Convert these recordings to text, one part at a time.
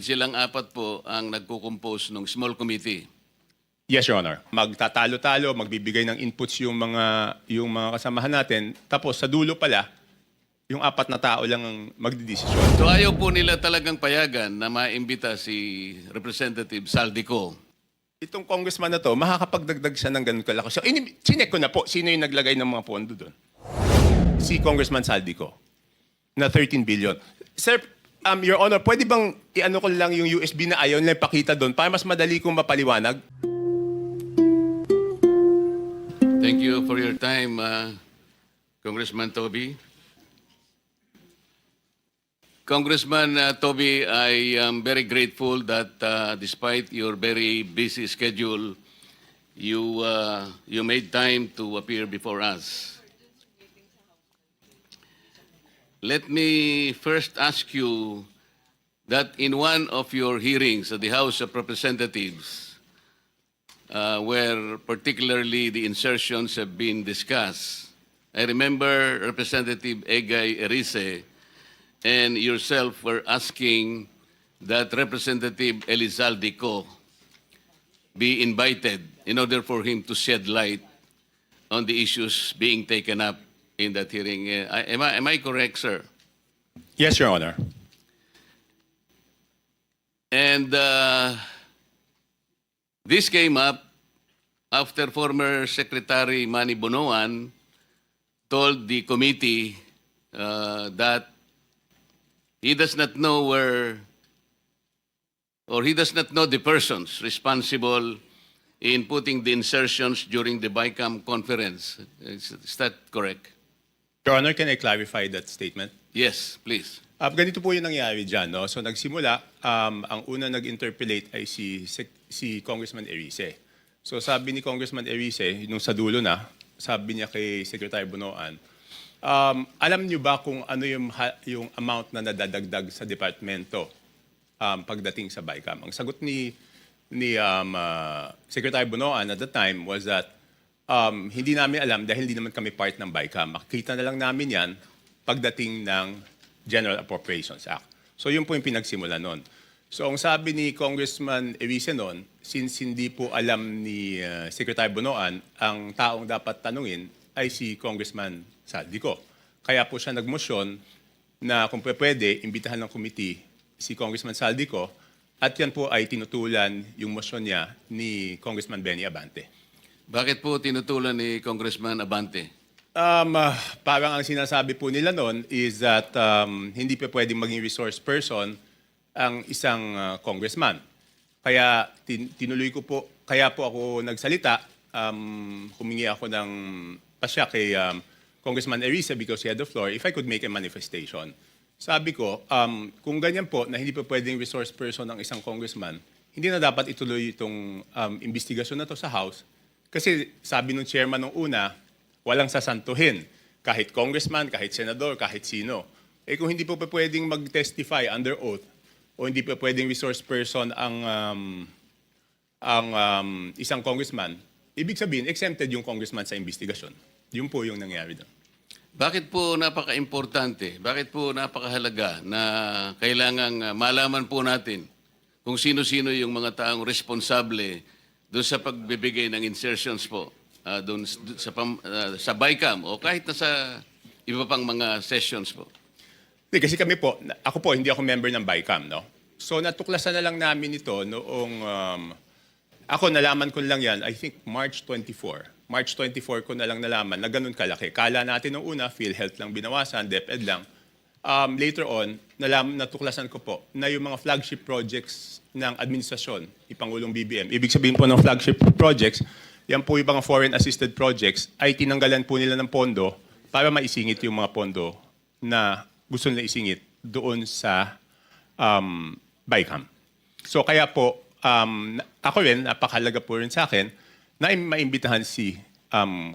Silang apat po ang nagko-compose ng small committee. Yes, Your Honor. Magtatalo-talo, magbibigay ng inputs yung mga kasamahan natin. Tapos sa dulo pala, yung apat na tao lang ang magdidesisyon. So ayaw po nila talagang payagan na maimbita si Representative Saldico. Itong congressman na to, makakapagdagdag siya ng ganun kalaki. So, chinek ko na po, sino yung naglagay ng mga pondo doon? Si Congressman Saldico, na 13 billion. Sir, Your Honor, pwede bang i-ano ko lang yung USB na ayaw nila ipakita doon para mas madali kong mapaliwanag? Thank you for your time, Congressman Toby. Congressman Toby, I am very grateful that despite your very busy schedule, you made time to appear before us. Let me first ask you that in one of your hearings at the House of Representatives, where particularly the insertions have been discussed, I remember Representative Egay Erice and yourself were asking that Representative Elizalde be invited in order for him to shed light on the issues being taken up in that hearing. Am I correct, sir? Yes, Your Honor. And this came up after former Secretary Manny Bonoan told the committee that he does not know he does not know the persons responsible in putting the insertions during the BICAM conference. Is that correct? Your Honor, can I clarify that statement? Yes, please. Ganito po yung nangyari dyan. No? So nagsimula, ang una nag-interpellate ay si Congressman Erice. So sabi ni Congressman Erice, nung sa dulo na, sabi niya kay Secretary Bonoan, alam niyo ba kung ano yung amount na nadadagdag sa departamento pagdating sa BICAM? Ang sagot ni Secretary Bonoan at the time was that hindi namin alam dahil hindi naman kami part ng BICAM. Makikita na lang namin yan pagdating ng General Appropriations Act. So yun po yung pinagsimula nun. So ang sabi ni Congressman Erice nun, since hindi po alam ni Secretary Bonoan, ang taong dapat tanungin ay si Congressman Saldico. Kaya po siya nagmosyon na kung pwede, imbitahan ng committee si Congressman Saldico at yan po ay tinutulan yung motion niya ni Congressman Benny Abante. Bakit po tinutulan ni Congressman Abante? Parang ang sinasabi po nila noon is that hindi pa pwedeng maging resource person ang isang congressman. Kaya tinuloy ko po, kaya po ako nagsalita, humingi ako ng pasya kay Congressman Erice because he had the floor, if I could make a manifestation. Sabi ko, kung ganyan po na hindi pa pwedeng resource person ng isang congressman, hindi na dapat ituloy itong investigasyon na to sa House. Kasi sabi ng chairman nung una, walang sasantuhin. Kahit congressman, kahit senador, kahit sino. Eh kung hindi po pa pwedeng mag-testify under oath o hindi pa pwedeng resource person ang isang congressman, ibig sabihin, exempted yung congressman sa investigasyon. Yun po yung nangyari doon. Bakit po napaka-importante, bakit po napakahalaga na kailangang malaman po natin kung sino-sino yung mga taong responsable doon sa pagbibigay ng insertions po doon sa BICAM o kahit na sa iba pang mga sessions po? Kasi kami po, ako po, hindi ako member ng BICAM, no? So natuklasan na lang namin ito noong, ako nalaman ko lang yan, I think March 24. March 24 ko na lang nalaman na ganun kalaki. Kala natin nung una, PhilHealth lang binawasan, DepEd lang. Later on, natuklasan ko po na yung mga flagship projects ng administrasyon, ni Pangulong BBM, ibig sabihin po ng flagship projects, yan po yung mga foreign assisted projects, ay tinanggalan po nila ng pondo para maisingit yung mga pondo na gusto nila isingit doon sa BICAM. So kaya po, ako rin, napakahalaga po rin sa akin, na maimbitahan si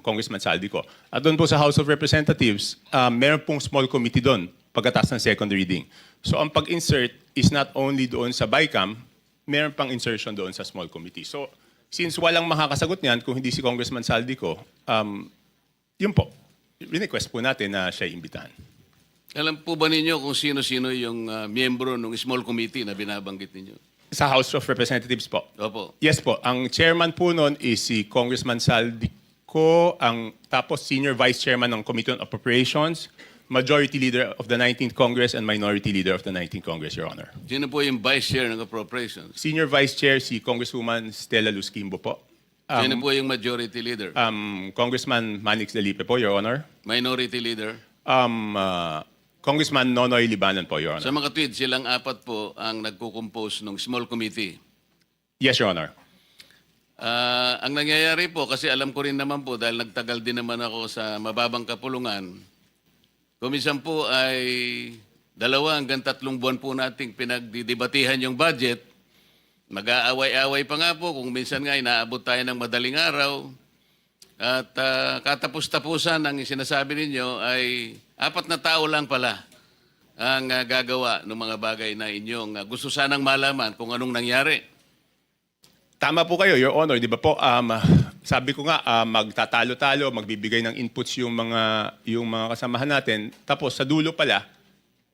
Congressman Saldico. At doon po sa House of Representatives, meron pong small committee doon pagkatapos ng second reading. So ang pag-insert is not only doon sa BICAM, meron pang insertion doon sa small committee. So since walang makakasagot niyan kung hindi si Congressman Saldico, yun po, request po natin na siya imbitahan. Alam po ba ninyo kung sino-sino yung miyembro ng small committee na binabanggit ninyo? Sa House of Representatives po. Opo. Yes po, ang chairman po noon is si Congressman Saldico, tapos senior vice chairman ng Committee on Appropriations, majority leader of the 19th Congress, and minority leader of the 19th Congress, Your Honor. Sino po yung vice chair ng appropriations? Senior vice chair si Congresswoman Stella Luz Quimbo po. Sino po yung majority leader? Congressman Manix Delipe po, Your Honor. Minority leader? Congressman Nonoy Libanan po, Your Sa Honor. mga tweet, silang apat po ang nagko-compose ng small committee. Yes, Your Honor. Ang nangyayari po, kasi alam ko rin naman po, dahil nagtagal din naman ako sa mababang kapulungan, kumisan po ay 2 hanggang 3 buwan po nating pinagdidebatihan yung budget. Mag-aaway-away pa nga po, kung minsan nga inaabot tayo ng madaling araw. At katapos-tapusan ang sinasabi ninyo ay 4 na tao lang pala ang gagawa ng mga bagay na inyong gusto sanang malaman kung anong nangyari. Tama po kayo, Your Honor. Di ba po, sabi ko nga, magtatalo-talo, magbibigay ng inputs yung mga kasamahan natin. Tapos sa dulo pala,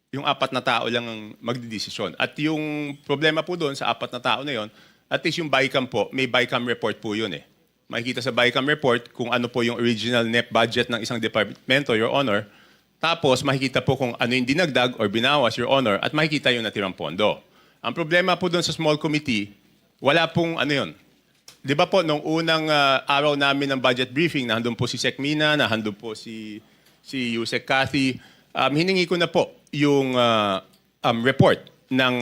yung 4 na tao lang ang magdidesisyon. At yung problema po doon sa 4 na tao na yon, at least yung BICAM po, may BICAM report po yun eh. Makikita sa BICAM report kung ano po yung original net budget ng isang departamento, Your Honor. Tapos makikita po kung ano yung dinagdag or binawas, Your Honor, at makikita yung natirang pondo. Ang problema po doon sa small committee, wala pong ano yun. Di ba po, nung unang araw namin ng budget briefing, nahandun po si Sec Mina, nahandun po si Yusek Cathy, hiningi ko na po yung report ng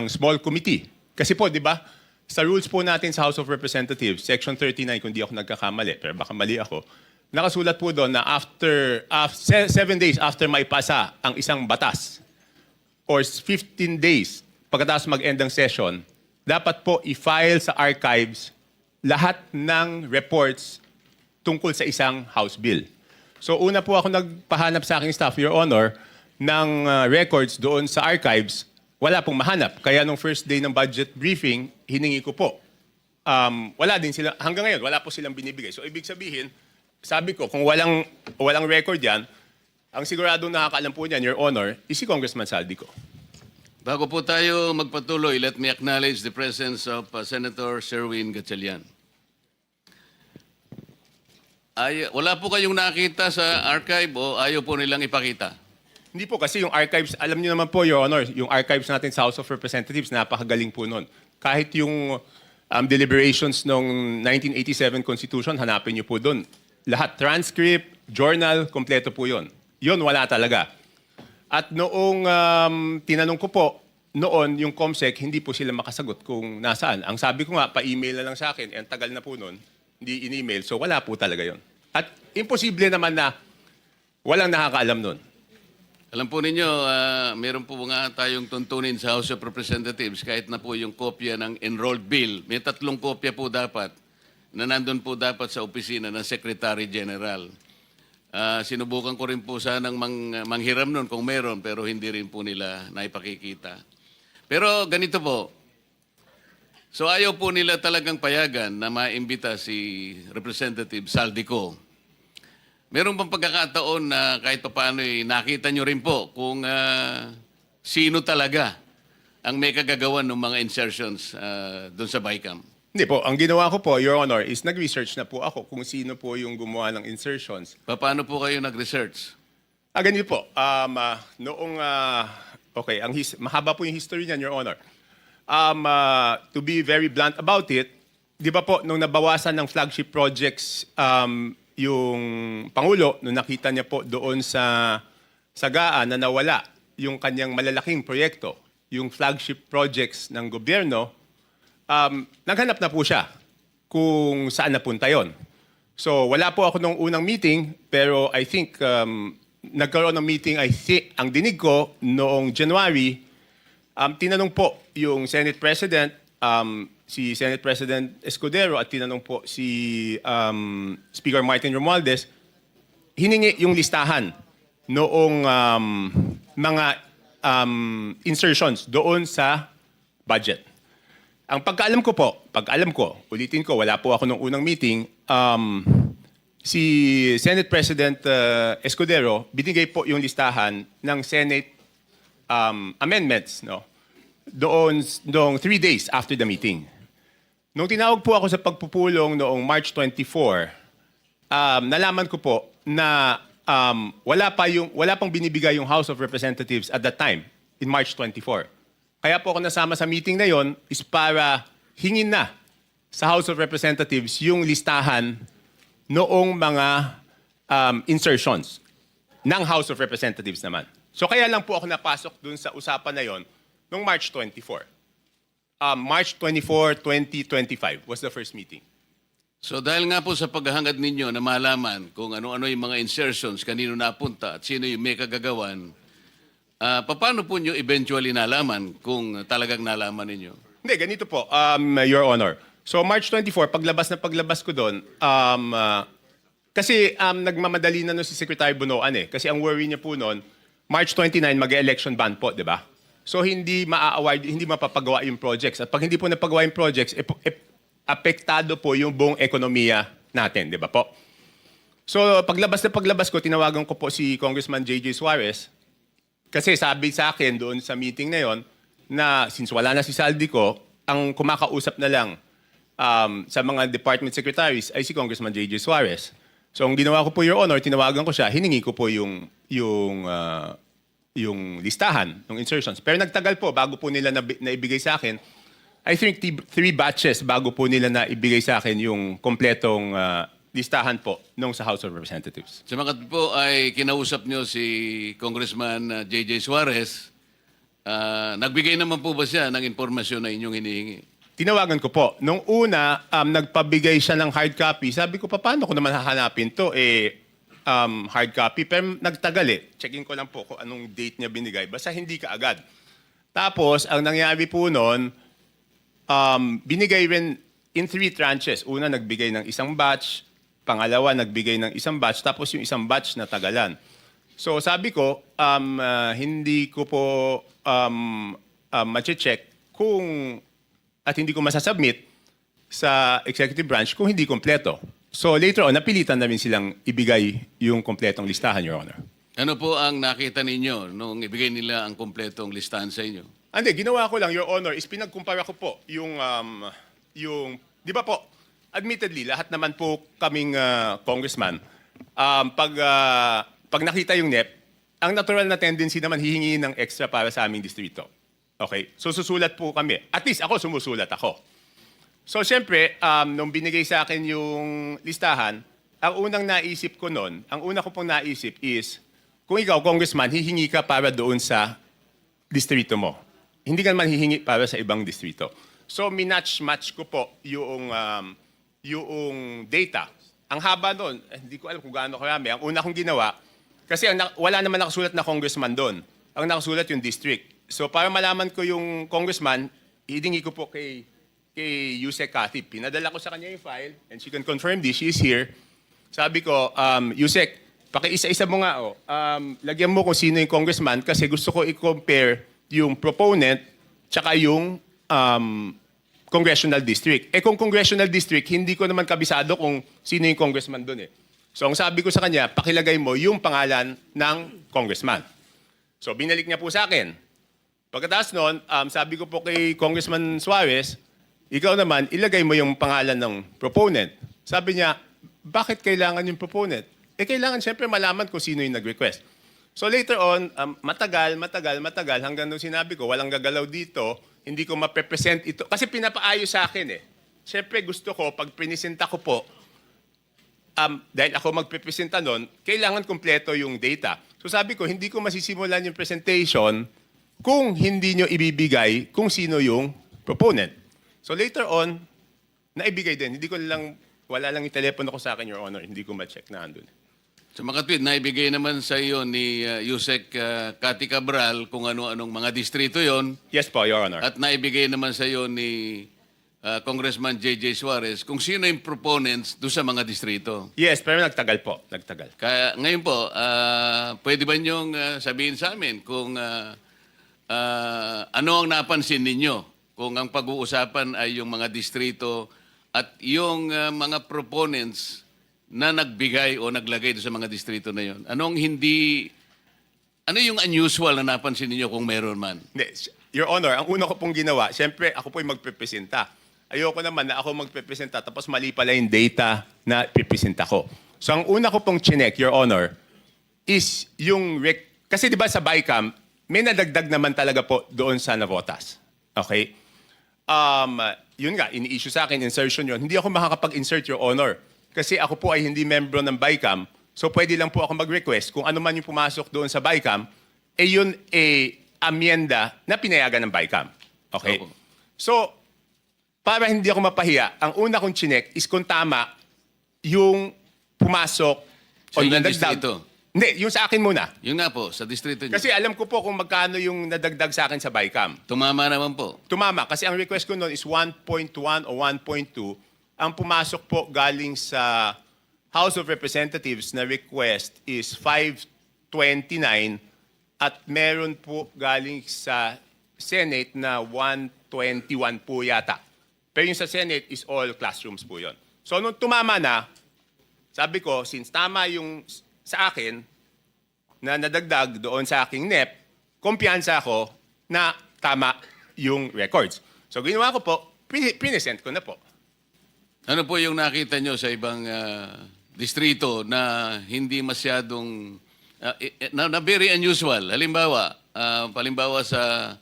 small committee. Kasi po, di ba, sa rules po natin sa House of Representatives, Section 39, kung di ako nagkakamali, pero baka mali ako, nakasulat po doon na after 7 days after maipasa ang isang batas or 15 days pagkatapos mag-end ng session, dapat po i-file sa archives lahat ng reports tungkol sa isang House bill. So una po ako nagpahanap sa aking staff, Your Honor, ng records doon sa archives. Wala pong mahanap. Kaya nung first day ng budget briefing, hiningi ko po. Wala din sila, hanggang ngayon, wala po silang binibigay. So ibig sabihin, sabi ko, kung walang record yan, ang siguradong nakakaalam po niyan, Your Honor, is si Congressman Saldico. Bago po tayo magpatuloy, let me acknowledge the presence of Senator Sherwin Gatchalian. Wala po kayong nakita sa archive o ayaw po nilang ipakita? Hindi po kasi yung archives, alam niyo naman po, Your Honor, yung archives natin sa House of Representatives, napakagaling po nun. Kahit yung deliberations ng 1987 Constitution, hanapin niyo po doon. Lahat, transcript, journal, kompleto po yun. Yun, wala talaga. At noong tinanong ko po, noon yung COMSEC, hindi po sila makasagot kung nasaan. Ang sabi ko nga, pa-email na lang sa akin, ang tagal na po noon, hindi in-email, so wala po talaga yun. At imposible naman na walang nakakaalam noon. Alam po ninyo, meron po nga tayong tuntunin sa House of Representatives kahit na po yung kopya ng enrolled bill. May 3 kopya po dapat na nandun po dapat sa opisina ng Secretary General. Sinubukan ko rin po sanang manghiram nun kung meron pero hindi rin po nila naipakikita. Pero ganito po, so ayaw po nila talagang payagan na maimbita si Representative Saldico. Meron bang pagkakataon na kahit paano nakita nyo rin po kung sino talaga ang may kagagawan ng mga insertions doon sa BICAM? Hindi po. Ang ginawa ko po, Your Honor, is nag-research na po ako kung sino po yung gumawa ng insertions. Paano po kayo nag-research? Ganito po. Okay, mahaba po yung history niyan, Your Honor. To be very blunt about it, di ba po, nung nabawasan ng flagship projects, yung Pangulo, nung nakita niya po doon sa Sagaan na nawala yung kanyang malalaking proyekto, yung flagship projects ng gobyerno, naghanap na po siya kung saan napunta yon. So wala po ako nung unang meeting, pero I think nagkaroon ng meeting, ang dinig ko noong January, tinanong po yung Senate President, si Senate President Escudero at tinanong po si Speaker Martin Romualdez, hiningi yung listahan noong mga insertions doon sa budget. Ang pagkaalam ko, ulitin ko, wala po ako nung unang meeting, si Senate President Escudero, binigay po yung listahan ng Senate amendments, no? Noong 3 days after the meeting. Nung tinawag po ako sa pagpupulong noong March 24, nalaman ko po na wala pang binibigay yung House of Representatives at that time, in March 24. Kaya po ako nasama sa meeting na yon is para hingin na sa House of Representatives yung listahan noong mga insertions ng House of Representatives naman. So kaya lang po ako napasok dun sa usapan na yon noong March 24. March 24, 2025 was the first meeting. So dahil nga po sa paghahangad ninyo na malaman kung ano-ano yung mga insertions, kanino napunta at sino yung may kagagawan, paano po nyo eventually nalaman kung talagang nalaman ninyo? Hindi, ganito po, Your Honor. So March 24, paglabas ko doon, kasi nagmamadali na si Secretary Bunoan eh. Kasi ang worry niya po noon, March 29, mag-election ban po, di ba? So hindi maa-award, hindi mapapagawa yung projects. At pag hindi po napagawa yung projects, apektado po yung buong ekonomiya natin, di ba po? So paglabas ko, tinawagan ko po si Congressman J.J. Suarez kasi sabi sa akin doon sa meeting na yon na since wala na si Saldico, ang kumakausap na lang sa mga department secretaries ay si Congressman J.J. Suarez. So ang ginawa ko po, Your Honor, tinawagan ko siya, hiningi ko po yung listahan ng insertions. Pero nagtagal po bago po nila naibigay sa akin. I think 3 batches bago po nila naibigay sa akin yung kompletong listahan po nung sa House of Representatives. Sa mga po ay kinausap nyo si Congressman J.J. Suarez, nagbigay naman po ba siya ng impormasyon na inyong hinihingi? Tinawagan ko po. Nung una, nagpabigay siya ng hard copy. Sabi ko, paano ko naman hahanapin to? Hard copy. Pero nagtagal eh. Checking ko lang po kung anong date niya binigay. Basta hindi ka agad. Tapos, ang nangyari po noon, binigay rin in 3 tranches. Una, nagbigay ng isang batch. Pangalawa, nagbigay ng isang batch. Tapos yung isang batch na tagalan. So sabi ko, hindi ko po mache-check kung at hindi ko masasubmit sa executive branch kung hindi kompleto. So later on, napilitan namin silang ibigay yung kompletong listahan, Your Honor. Ano po ang nakita ninyo nung ibigay nila ang kompletong listahan sa inyo? Hindi, ginawa ko lang, Your Honor, is pinagkumpara ko po yung di ba po, admittedly, lahat naman po kaming congressman, pag nakita yung NEP, ang natural na tendency naman hihingi ng extra para sa aming distrito. Okay? So susulat po kami. At least ako, sumusulat ako. So siyempre, nung binigay sa akin yung listahan, ang unang naisip ko noon, ang una ko pong naisip is, kung ikaw, congressman, hihingi ka para doon sa distrito mo. Hindi ka naman hihingi para sa ibang distrito. So minatch-match ko po yung data. Ang haba doon, hindi ko alam kung gaano karami. Ang una kong ginawa, kasi wala naman nakasulat na congressman doon. Ang nakasulat yung district. So para malaman ko yung congressman, hihingi ko po kay Yusek Kathy. Pinadala ko sa kanya yung file and she can confirm this. She is here. Sabi ko, Yusek, pakiisa-isa mo nga. Lagyan mo kung sino yung congressman kasi gusto ko i-compare yung proponent tsaka yung congressional district. Kung congressional district, hindi ko naman kabisado kung sino yung congressman doon eh. So ang sabi ko sa kanya, pakilagay mo yung pangalan ng congressman. So binalik niya po sa akin. Pagkatapos noon, sabi ko po kay Congressman Suarez, ikaw naman, ilagay mo yung pangalan ng proponent. Sabi niya, bakit kailangan yung proponent? Kailangan siyempre malaman kung sino yung nag-request. So later on, matagal, hanggang nung sinabi ko, walang gagalaw dito, hindi ko maprepresent ito. Kasi pinapaayos sa akin eh. Siyempre gusto ko, pag prinisenta ko po, dahil ako magpipresenta nun, kailangan kompleto yung data. So sabi ko, hindi ko masisimulan yung presentation kung hindi nyo ibibigay kung sino yung proponent. So later on, naibigay din. Wala lang yung telepono ko sa akin, Your Honor. Hindi ko ma-check na andun. Sa mga tweet, naibigay naman sa iyo ni Yusek Cathy Cabral kung ano-anong mga distrito yon. Yes po, Your Honor. At naibigay naman sa iyo ni Congressman J.J. Suarez kung sino yung proponents doon sa mga distrito. Yes, pero nagtagal po. Nagtagal. Kaya ngayon po, pwede ba niyong sabihin sa amin kung ano ang napansin ninyo? Kung ang pag-uusapan ay yung mga distrito at yung mga proponents na nagbigay o naglagay doon sa mga distrito na yon? Ano yung unusual na napansin ninyo kung meron man? Hindi, Your Honor, ang una ko pong ginawa, siyempre ako po'y magpepresenta. Ayoko naman na ako magpepresenta tapos mali pala yung data na pipresenta ko. So ang una ko pong chinek, Your Honor, is yung kasi di ba sa BICAM, may nadagdag naman talaga po doon sa Navotas. Okay? Yun nga, ini-issue sa akin, insertion yun. Hindi ako makakapag-insert, Your Honor. Kasi ako po ay hindi membro ng BICAM. So pwede lang po ako mag-request kung ano man yung pumasok doon sa BICAM, yun amyenda na pinayagan ng BICAM. Okay? Opo. So, para hindi ako mapahiya, ang una kong chinek is kung tama yung pumasok Sa inyong nadagdag. distrito? Hindi, yung sa akin muna. Yun nga po, sa distrito nyo. Kasi alam ko po kung magkano yung nadagdag sa akin sa BICAM. Tumama naman po. Tumama, kasi ang request ko noon is 1.1 o 1.2. Ang pumasok po galing sa House of Representatives na request is 529 at meron po galing sa Senate na 121 po yata. Pero yung sa Senate is all classrooms po yon. So nung tumama na, sabi ko, since tama yung sa akin na nadagdag doon sa aking NEP, kumpiyansa ako na tama yung records. So ginawa ko po, pinesent ko na po. Ano po yung nakita nyo sa ibang distrito na hindi masyadong, na very unusual? Halimbawa, palimbawa sa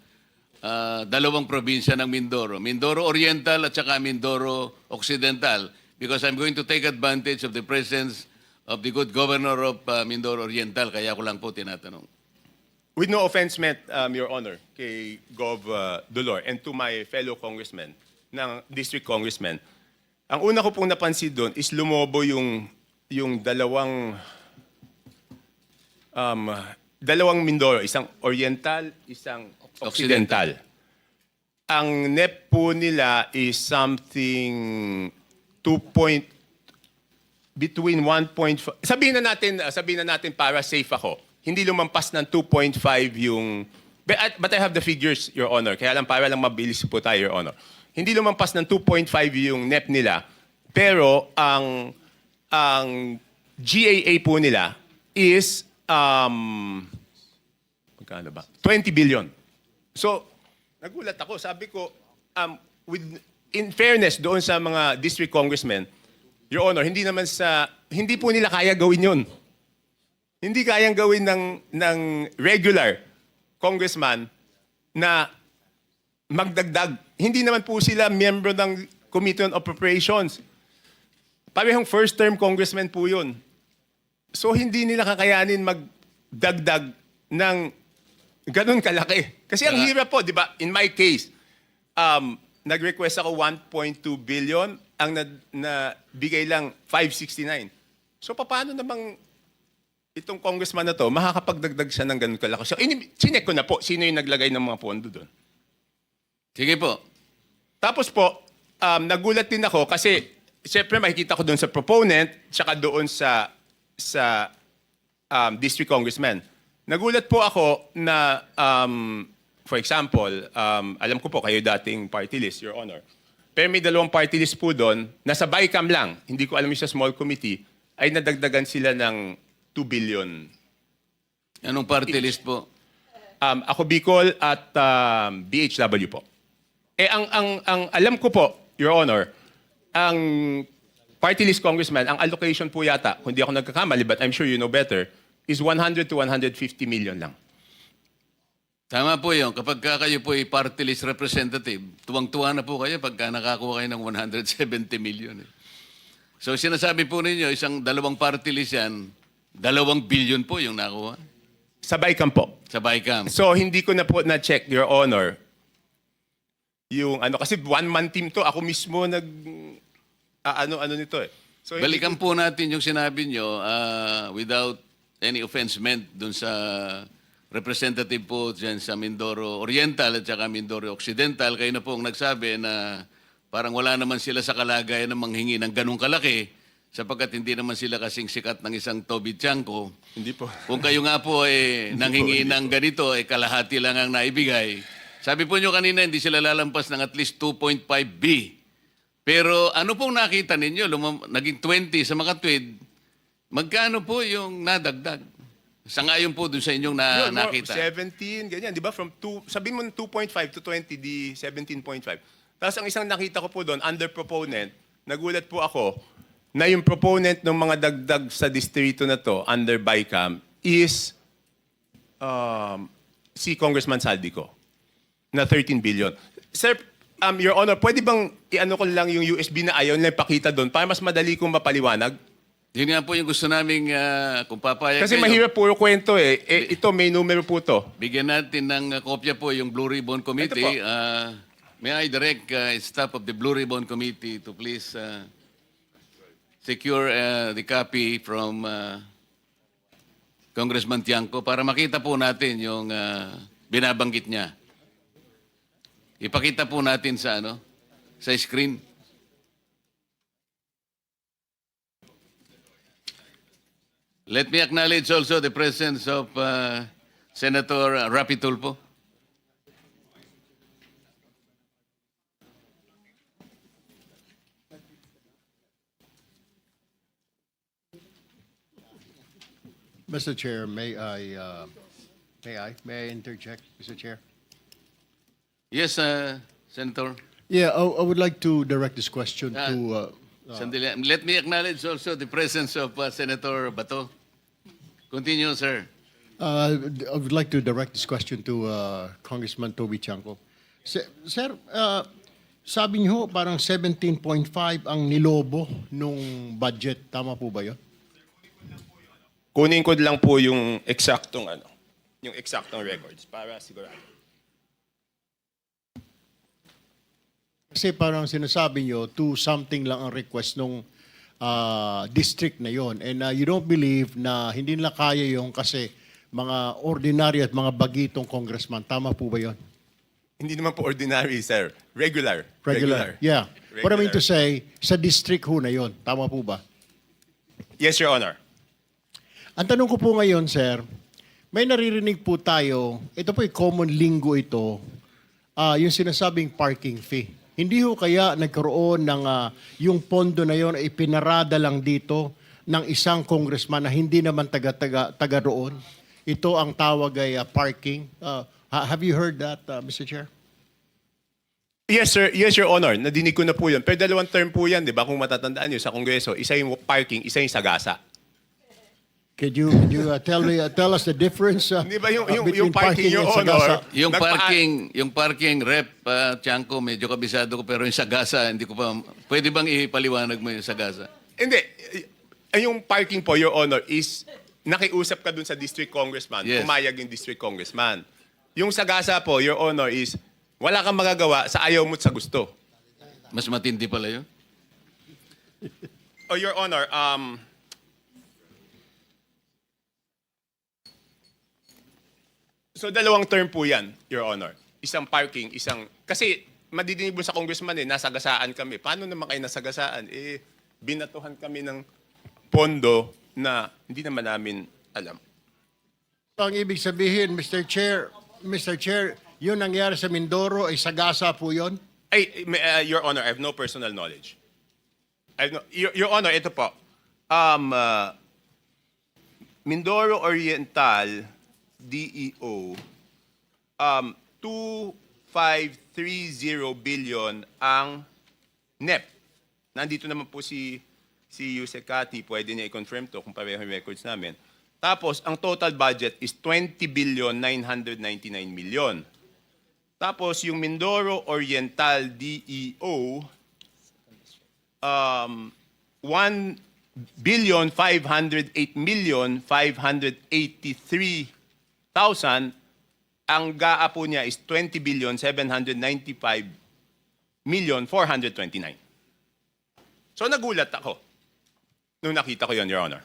dalawang probinsya ng Mindoro. Mindoro Oriental at saka Mindoro Occidental. Because I'm going to take advantage of the presence of the good governor of Mindoro Oriental. Kaya ko lang po tinatanong. With no offense meant, Your Honor, kay Gov. Dolor and to my fellow congressmen, ng district congressmen, ang una ko pong napansin doon is lumobo yung dalawang Mindoro, isang Oriental, isang Occidental. Ang NEP po nila is something between 1.5, sabihin na natin para safe ako, hindi lumampas ng 2.5 yung, but I have the figures, Your Honor, kaya lang para lang mabilis po tayo, Your Honor. Hindi lumampas ng 2.5 yung NEP nila, pero ang GAA po nila is, magkano ba? 20 billion. So, nagulat ako, sabi ko, in fairness doon sa mga district congressmen, Your Honor, hindi po nila kaya gawin yun. Hindi kayang gawin ng regular congressman na magdagdag. Hindi naman po sila miyembro ng Committee on Appropriations. Parehong first-term congressman po yun. So hindi nila kakayanin magdagdag ng ganun kalaki. Kasi ang hirap po, di ba? In my case, nag-request ako 1.2 billion, ang nabigay lang 569. So paano namang itong congressman na to, makakapagdagdag siya ng ganun kalaki? So chinek ko na po, sino yung naglagay ng mga pondo doon. Sige po. Tapos po, nagulat din ako kasi siyempre makikita ko doon sa proponent tsaka doon sa district congressman. Nagulat po ako na, for example, alam ko po kayo dating party list, Your Honor. Pero may dalawang party list po doon, nasa BICAM lang, hindi ko alam yung sa small committee, ay nadagdagan sila ng 2 billion. Anong party list po? Ako Bicol at BHW po. Ang alam ko po, Your Honor, ang party list congressman, ang allocation po yata, kung di ako nagkakamali, but I'm sure you know better, is 100 to 150 million lang. Tama po yun. Kapag kayo po ay party list representative, tuwang-tuwa na po kayo pagka nakakuha kayo ng 170 million. So sinasabi po ninyo, dalawang party list yan, 2 billion po yung nakuha Sa BICAM po. sa BICAM. So hindi ko na po na-check, Your Honor, yung kasi one-man team to, ako mismo ano nito eh. So, Balikan po natin yung sinabi nyo without any offense meant dun sa representative po dyan sa Mindoro Oriental at saka Mindoro Occidental. Kayo na po ang nagsabi na parang wala naman sila sa kalagayan ng manghingi ng ganong kalaki sapagkat hindi naman sila kasing sikat ng isang Toby Chanko. Hindi po. Kung kayo nga po nanghingi ng ganito, kalahati lang ang naibigay. Sabi po nyo kanina, hindi sila lalampas ng at least 2.5B Pero ano pong nakita ninyo? Naging 20 sa makatwid. Magkano po yung nadagdag? Sangayon po dun sa inyong Yun, nakita. 17, ganyan, di ba? From 2, sabihin mo 2.5 to 20, di 17.5. Tapos ang isang nakita ko po doon, under proponent, nagulat po ako na yung proponent ng mga dagdag sa distrito na to, under BICAM, is si Congressman Saldico, na 13 billion. Sir, Your Honor, pwede bang i-ano ko lang yung USB na ayaw nila ipakita doon para mas madali kong mapaliwanag? Yun nga po yung gusto namin kung papayag Kasi kayo, mahirap puro kwento eh. Ito, may numero po to. bigyan natin ng kopya po yung Blue Ribbon Committee. May I direct staff of the Blue Ribbon Committee to please secure the copy from Congressman Tiangco para makita po natin yung binabanggit niya. Ipakita po natin sa sa screen. Let me acknowledge also the presence of Senator Rapi Tulfo. Mr. Chair, may I interject, Mr. Chair? Yes, Senator. Yeah, I would like to direct this question to, Sandali. Let me acknowledge also the presence of Senator Bato. Continue, sir. I would like to direct this question to Congressman Toby Chanco. Sir, sabi niyo parang 17.5 ang nilobo nung budget. Tama po ba yun? Kunin ko lang po yung eksaktong records para sigurado. Kasi parang sinasabi niyo, 2 something lang ang request nung district na yon. And you don't believe na hindi nila kaya yung kasi mga ordinary at mga bagitong congressman. Tama po ba yon? Hindi naman po ordinary, sir. Regular. Yeah. What I mean to Regular. say, sa district ho na yon. Tama po ba? Yes, Your Honor. Ang tanong ko po ngayon, sir, may naririnig po tayo, ito po yung common lingo ito, yung sinasabing parking fee. Hindi ho kaya nagkaroon ng yung pondo na yon ay pinarada lang dito ng isang congressman na hindi naman taga roon. Ito ang tawag ay parking. Have you heard that, Mr. Chair? Yes, sir. Yes, Your Honor. Nadinig ko na po yun. Pero dalawang term po yan, di ba? Kung matatandaan nyo sa Kongreso, isa yung parking, isa yung sagasa. Could you tell us the difference Di ba yung between parking, Your and Honor? sagasa? Yung parking rep, Tiangco, medyo kabisado ko, pero yung sagasa, hindi ko pa, pwede bang ipaliwanag mo yung sagasa? Hindi. Yung parking po, Your Honor, is nakiusap ka dun sa district congressman. Yes. Pumayag yung district congressman. Yung sagasa po, Your Honor, is wala kang magagawa sa ayaw mo't sa gusto. Mas matindi pala yun. Oh, Your Honor, so dalawang term po yan, Your Honor. Isang parking, isang... Kasi madidinig mo sa congressman nasagasaan kami. Paano naman kayo nasagasaan? Binatuhan kami ng pondo na hindi naman namin alam. Ang ibig sabihin, Mr. Chair, yun nangyari sa Mindoro ay sagasa po yun? Your Honor, I have no personal knowledge. Your Honor, ito po. Mindoro Oriental, DEO, 2530 billion ang NEP. Nandito naman po si Yusek Kati, pwede niya i-confirm to kung pareho yung records namin. Tapos, ang total budget is 20 billion 999 million. Tapos, yung Mindoro Oriental DEO, 1 billion 508 million 583,000. Ang GAA po niya is 20 billion 795 million 429. So nagulat ako nung nakita ko yon, Your Honor.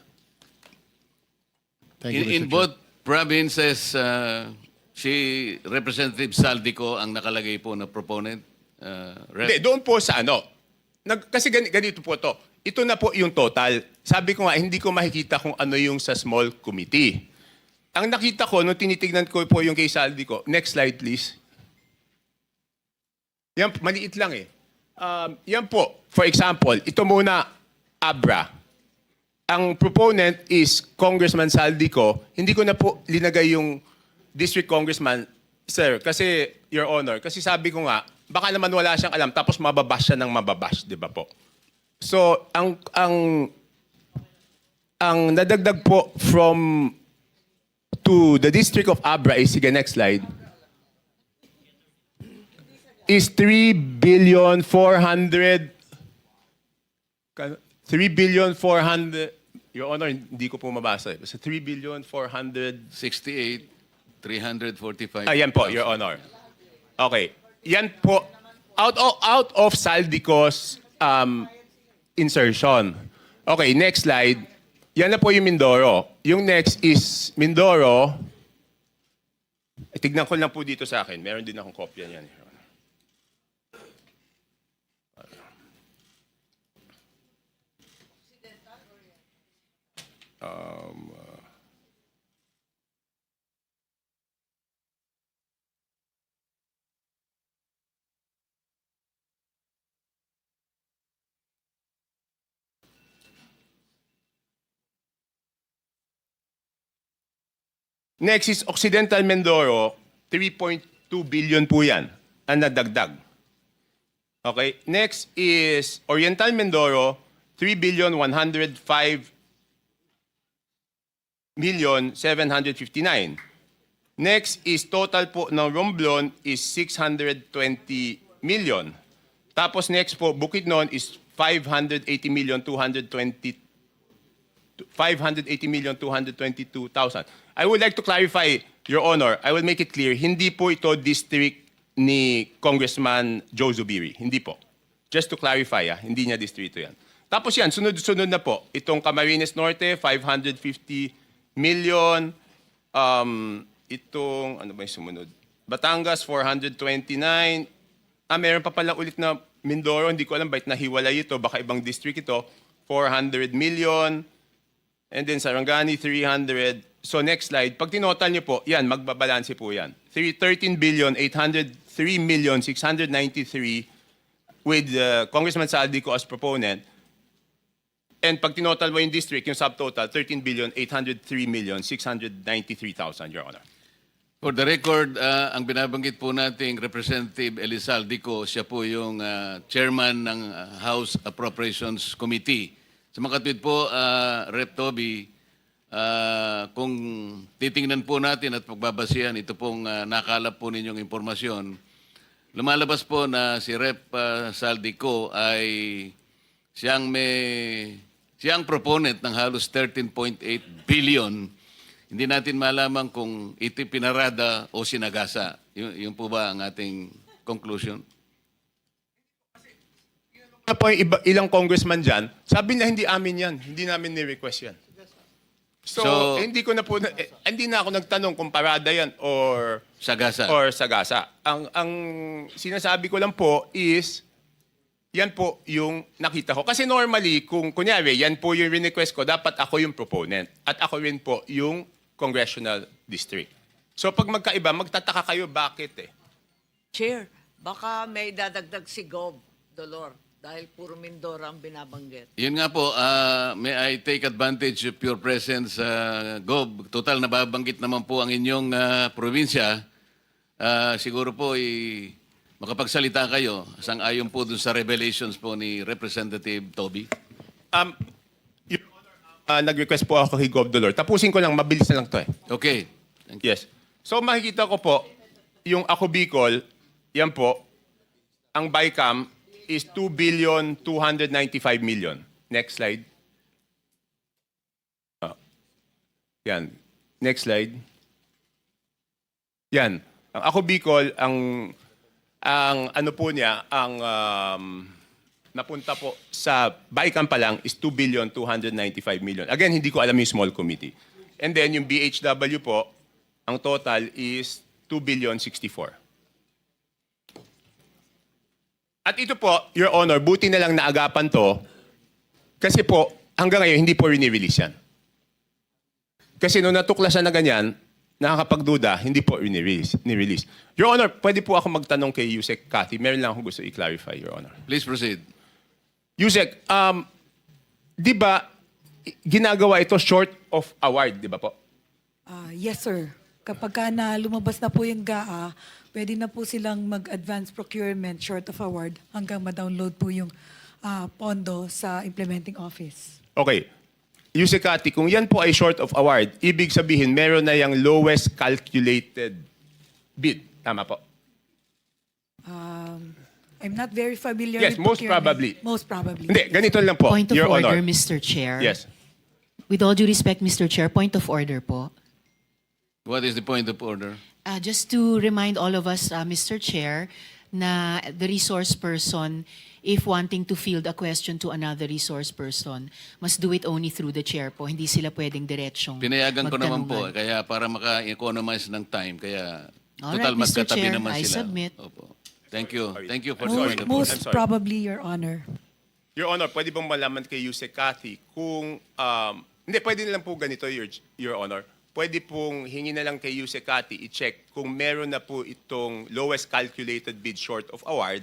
Thank you, Mr. In Chair. both provinces, si Representative Saldico ang nakalagay po na proponent. Hindi, doon po sa ano. Kasi ganito po to. Ito na po yung total. Sabi ko nga, hindi ko makikita kung ano yung sa small committee. Ang nakita ko, nung tinitignan ko po yung kay Saldico, next slide please. Yan, maliit lang eh. Yan po. For example, ito muna, Abra. Ang proponent is Congressman Saldico. Hindi ko na po linagay yung district congressman, sir, kasi, Your Honor, kasi sabi ko nga, baka naman wala siyang alam, tapos mababash siya ng mababash, di ba po? So, ang nadagdag po to the District of Abra is, sige, next slide, is 3,400,000,000. Your Honor, hindi ko po mabasa. Basta 3,400,000,000. 68,345. Yan po, Your Honor. Okay. Yan po, out of Saldico's insertion. Okay, next slide. Yan na po yung Mindoro. Yung next is Mindoro. Tignan ko lang po dito sa akin. Meron din akong kopya niyan. Your Honor. Next is Occidental Mindoro, 3.2 billion po yan ang nadagdag. Okay, next is Oriental Mindoro, 3,105,759,000. Next is total po ng Romblon is 620 million. Tapos next po, Bukidnon is 580,222,000. I would like to clarify, Your Honor, I will make it clear, hindi po ito district ni Congressman Joe Zubiri. Hindi po. Just to clarify, hindi niya distrito yan. Tapos yan, sunod-sunod na po. Itong Camarines Norte, 550 million. Itong, ano ba yung sumunod? Batangas, 429. Meron pa pala ulit na Mindoro. Hindi ko alam bakit nahiwalay ito. Baka ibang district ito. 400 million. And then Sarangani, 300. So next slide, pag tinotal niyo po, yan, magbabalanse po yan. 13,803,693 with Congressman Saldico as proponent. And pag tinotal mo yung district, yung subtotal, 13,803,693,000, Your Honor. For the record, ang binabanggit po nating Representative Elizaldico, siya po yung chairman ng House Appropriations Committee. Sa makatwid po, Rep. Toby, kung titingnan po natin at pagbabasihan, ito pong nakalap po ninyong impormasyon, lumalabas po na si Rep. Saldico ay siyang proponent ng halos 13.8 billion. Hindi natin malaman kung ito pinarada o sinagasa. Yun po ba ang ating conclusion? Ano po yung ilang congressman dyan, sabi na hindi amin yan. Hindi namin ni-request yan. So, hindi na ako nagtanong kung parada yan or Sagasa. Ang sinasabi ko lang po is, yan po yung nakita ko. Kasi normally, kung kunyari, yan po yung request ko, dapat ako yung proponent. At ako rin po yung congressional district. So pag magkaiba, magtataka kayo bakit eh. Chair, baka may dadagdag si Gob, Dolor, dahil puro Mindoro ang binabanggit. Yun nga po, may I take advantage of your presence, Gob. Total, nababanggit naman po ang inyong probinsya. Siguro po, makapagsalita kayo sang-ayon po dun sa revelations po ni Representative Toby. Your Honor, nag-request po ako kay Gov. Dolor. Tapusin ko lang, mabilis na lang to eh. Okay. Thank you. Yes. So makikita ko po, yung Ako Bicol, yan po, ang BICAM is 2,295,000,000. Next slide. Yan. Next slide. Yan. Ang Ako Bicol, ang ano po niya, ang napunta po sa BICAM pa lang is 2,295,000,000. Again, hindi ko alam yung small committee. And then yung BHW po, ang total is 2,064,000,000. At ito po, Your Honor, buti na lang naagapan to kasi po, hanggang ngayon, hindi po rini-release yan. Kasi nung natuklasan na ganyan, nakakapagduda, hindi po ni-release. Your Honor, pwede po ako magtanong kay Yusek Cathy. Meron lang akong gusto i-clarify, Your Honor. Please proceed. Yusek, di ba ginagawa ito short of award, di ba po? Yes, sir. Kapag ka na lumabas na po yung GAA, pwede na po silang mag-advance procurement short of award hanggang ma-download po yung pondo sa implementing office. Okay. Yusek Cathy, kung yan po ay short of award, ibig sabihin meron na yung lowest calculated bid. Tama po? I'm not very familiar Yes, with most procurement. probably. Most probably. Hindi, ganito lang po, Point of Your order, Honor. Mr. Chair. Yes. With all due respect, Mr. Chair, point of order po. What is the point of order? Just to remind all of us, Mr. Chair, na the resource person, if wanting to field a question to another resource person, must do it only through the chair po. Hindi sila pwedeng diretsyong Pinayagan ko naman po, magtanungan. kaya para maka-economize ng time, kaya Alright, total Mr. magkatabi Chair, naman I sila. submit. Opo. Thank you. Thank you for the Sorry. point of order. Most I'm sorry. probably, Your Honor. Your Honor, pwede bang malaman kay Yusek Cathy kung... hindi, pwede na lang po ganito, Your Honor. Pwede pong hingi na lang kay Yusek Cathy i-check kung meron na po itong lowest calculated bid short of award.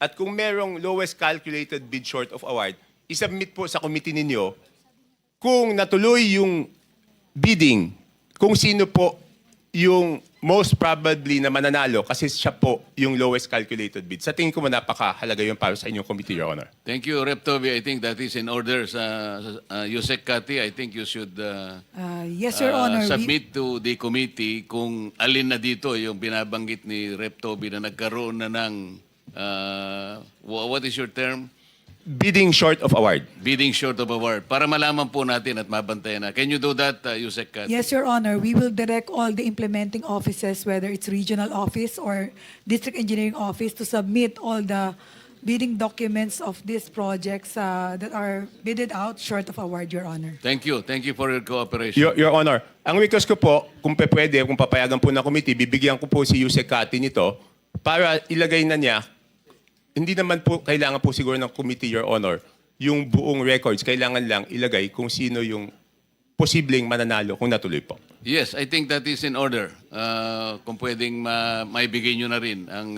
At kung merong lowest calculated bid short of award, isubmit po sa committee ninyo kung natuloy yung bidding, kung sino po yung most probably na mananalo kasi siya po yung lowest calculated bid. Sa tingin ko napakahalaga yun para sa inyong committee, Your Honor. Thank you, Rep. Toby. I think that is in order. Yusek Cathy, I think you should Yes, Your Honor. submit to the committee kung alin na dito yung binabanggit ni Rep. Toby na nagkaroon na ng, what is your term? Bidding short of award. Bidding short of award. Para malaman po natin at mabantayan na. Can you do that, Yusek Cathy? Yes, Your Honor. We will direct all the implementing offices, whether it's regional office or district engineering office, to submit all the bidding documents of these projects that are bidded out short of award, Your Honor. Thank you. Thank you for your cooperation. Your Honor, ang request ko po, kung pwede, kung papayagan po ng committee, bibigyan ko po si Yusek Cathy nito para ilagay na niya. Hindi naman po kailangan po siguro ng committee, Your Honor, yung buong records. Kailangan lang ilagay kung sino yung posibleng mananalo kung natuloy po. Yes, I think that is in order. Kung pwedeng maibigay nyo na rin ang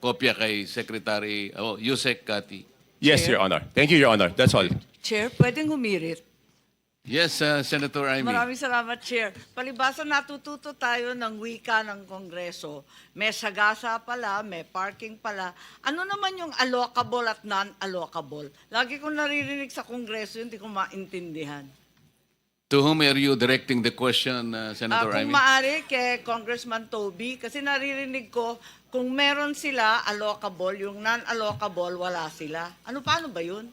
kopya kay Secretary Yusek Cathy. Yes, Your Honor. Thank you, Your Honor. That's all. Chair, pwedeng humirit. Yes, Senator Amy. Maraming salamat, Chair. Palibasa natututo tayo ng wika ng Kongreso. May sagasa pala, may parking pala. Ano naman yung allocable at non-allocable? Lagi kong naririnig sa Kongreso, hindi ko maintindihan. To whom are you directing the question, Senator Kung Amy? maaari kay Congressman Toby, kasi naririnig ko, kung meron sila allocable, yung non-allocable, wala sila. Paano ba yun?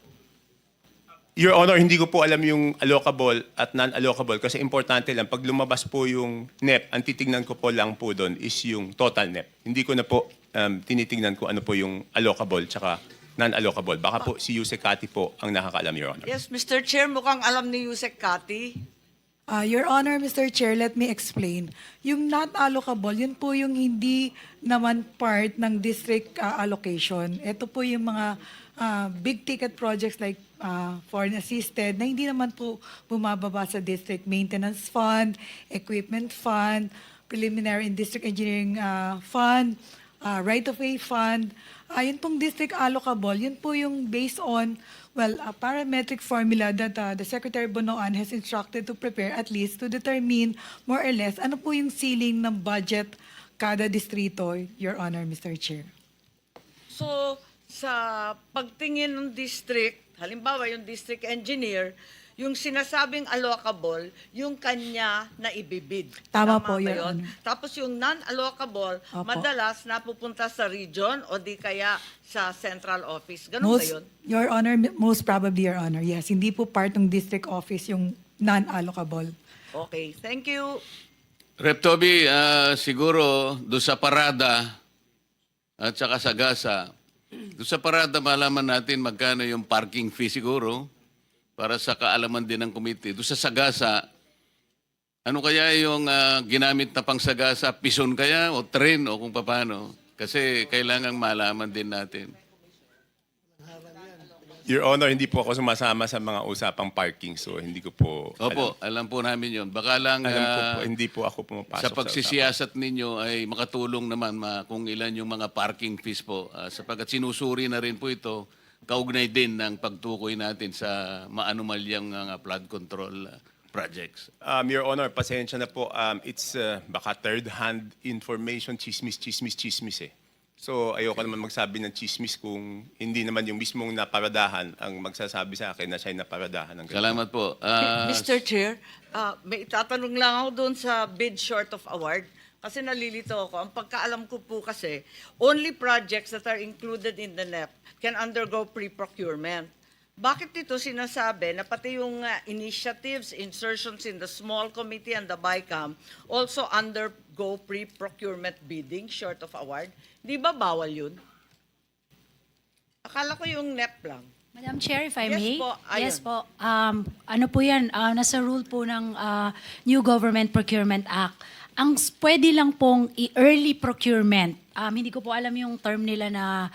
Your Honor, hindi ko po alam yung allocable at non-allocable kasi importante lang, pag lumabas po yung NEP, ang titignan ko po lang po doon is yung total NEP. Hindi ko na po tinitingnan ko ano po yung allocable tsaka non-allocable. Baka po si Yusek Cathy po ang nakakaalam, Your Honor. Yes, Mr. Chair, mukhang alam ni Yusek Cathy. Your Honor, Mr. Chair, let me explain. Yung not allocable, yun po yung hindi naman part ng district allocation. Ito po yung mga big ticket projects like foreign assisted na hindi naman po bumababa sa district maintenance fund, equipment fund, preliminary and district engineering fund, right-of-way fund. Yun pong district allocable, yun po yung based on a parametric formula that the Secretary Bonoan has instructed to prepare at least to determine more or less ano po yung ceiling ng budget kada distrito, Your Honor, Mr. Chair. So, sa pagtingin ng district, halimbawa yung district engineer, yung sinasabing allocable, yung kanya na ibibid. Tama ba po, Your yun? Honor. Tapos yung non-allocable, Opo. madalas napupunta sa region o di kaya sa central office. Ganun ba yun? Your Honor, most probably, Your Honor, yes. Hindi po part ng district office yung non-allocable. Okay, thank you. Rep. Toby, siguro doon sa parada at saka sa gasa, doon sa parada malaman natin magkano yung parking fee siguro para sa kaalaman din ng committee. Doon sa sagasa, ano kaya yung ginamit na pang sagasa? Pison kaya o tren o kung paano? Kasi kailangang malaman din natin. Your Honor, hindi po ako sumasama sa mga usapang parking, so hindi ko po Opo, alam po namin yon. Baka lang alam ko po, hindi po ako pumapasok sa pagsisiyasat ninyo ay makatulong naman kung ilan yung mga parking fees po. Sapagkat sinusuri na rin po ito, kaugnay din ng pagtukoy natin sa maanumalyang mga flood control projects. Your Honor, pasensya na po. It's baka third-hand information, chismis eh. So ayoko naman magsabi ng chismis kung hindi naman yung mismong naparadahan ang magsasabi sa akin na siya'y naparadahan ng ganito. Salamat po. Mr. Chair, may itatanong lang ako doon sa bid short of award. Kasi nalilito ako. Ang pagkaalam ko po kasi, only projects that are included in the NEP can undergo pre-procurement. Bakit dito sinasabi na pati yung initiatives, insertions in the small committee and the BICAM also undergo pre-procurement bidding short of award? Di ba bawal yun? Akala ko yung NEP lang. Madam Chair, if I Yes may. po, ayun. Yes po. Ano po yan, nasa rule po ng New Government Procurement Act. Ang pwede lang pong early procurement. Hindi ko po alam yung term nila na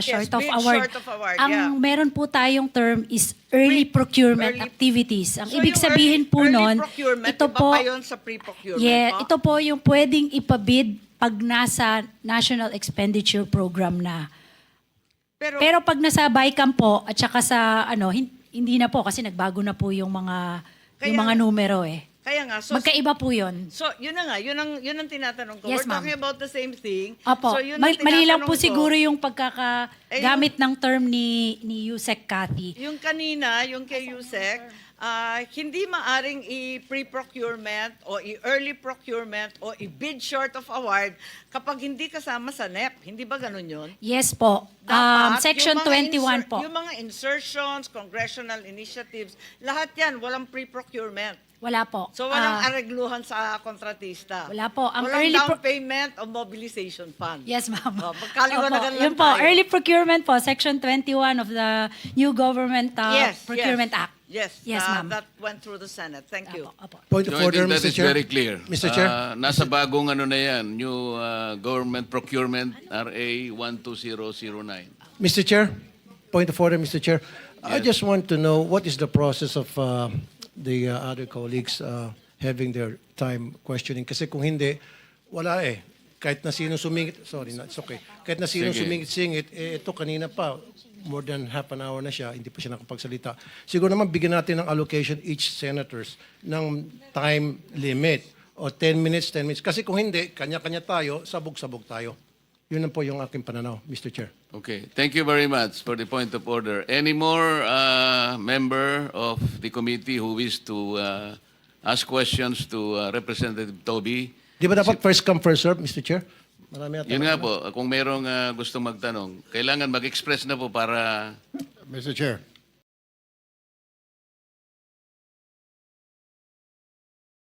short of bid award. short of award, Ang yeah. meron po tayong term is early procurement early- activities. Ang So ibig yung sabihin po early nun, procurement, ito iba po, pa yun sa pre-procurement yeah, po? ito po yung pwedeng ipabid pag nasa National Expenditure Program na. Pero pag nasa BICAM po at saka sa hindi na po kasi nagbago na po yung mga Kaya- numero eh. Kaya nga, so Magkaiba po 'yon. So, yun na nga, yun ang tinatanong ko. Yes, We're ma'am. talking about the same thing. Opo. So, yun ang Mali lang po tinatanong ko. siguro yung pagkakagamit ng term ni Yusek Cathy. Yung kanina, yung kay Yusek, hindi maaring i-pre-procurement o i-early procurement o i-bid short of award kapag hindi kasama sa NEP. Hindi ba ganun yun? Yes po. Dapat, Section yung mga 21 po. Yung mga insertions, congressional initiatives, lahat yan, walang pre-procurement. Wala po. So, walang aregluhan sa kontratista. Wala po. Ang walang early down payment o mobilization fund. Yes, ma'am. Oh, magkaliwanagan Opo. lang Yun po, tayo. early procurement po, Section 21 of the New Government Procurement Act. Yes, Yes, ma'am. that went through the Senate. Thank you. Opo, opo. Point So of I order, think that Mr. is Chair. very clear. Mr. Chair. Nasa bagong na yan, new Government Procurement RA 12009. Mr. Chair, point of order, Mr. Chair. I just want to know what is the process of the other colleagues having their time questioning. Kasi kung hindi, wala eh. Kahit na sino sumingit, sorry, it's okay. Kahit na sino Sige. sumingit-singit, ito kanina pa, more than half an hour na siya, hindi pa siya nakapagsalita. Siguro naman bigyan natin ng allocation each senators ng time limit o 10 minutes. Kasi kung hindi, kanya-kanya tayo, sabog-sabog tayo. Yun lang po yung aking pananaw, Mr. Chair. Okay, thank you very much for the point of order. Any more member of the committee who wish to ask questions to Representative Toby? Di ba dapat first come, first serve, Mr. Chair? Marami Yun nga po, kung merong gustong magtanong, kailangan mag-express na po para... Mr. Chair,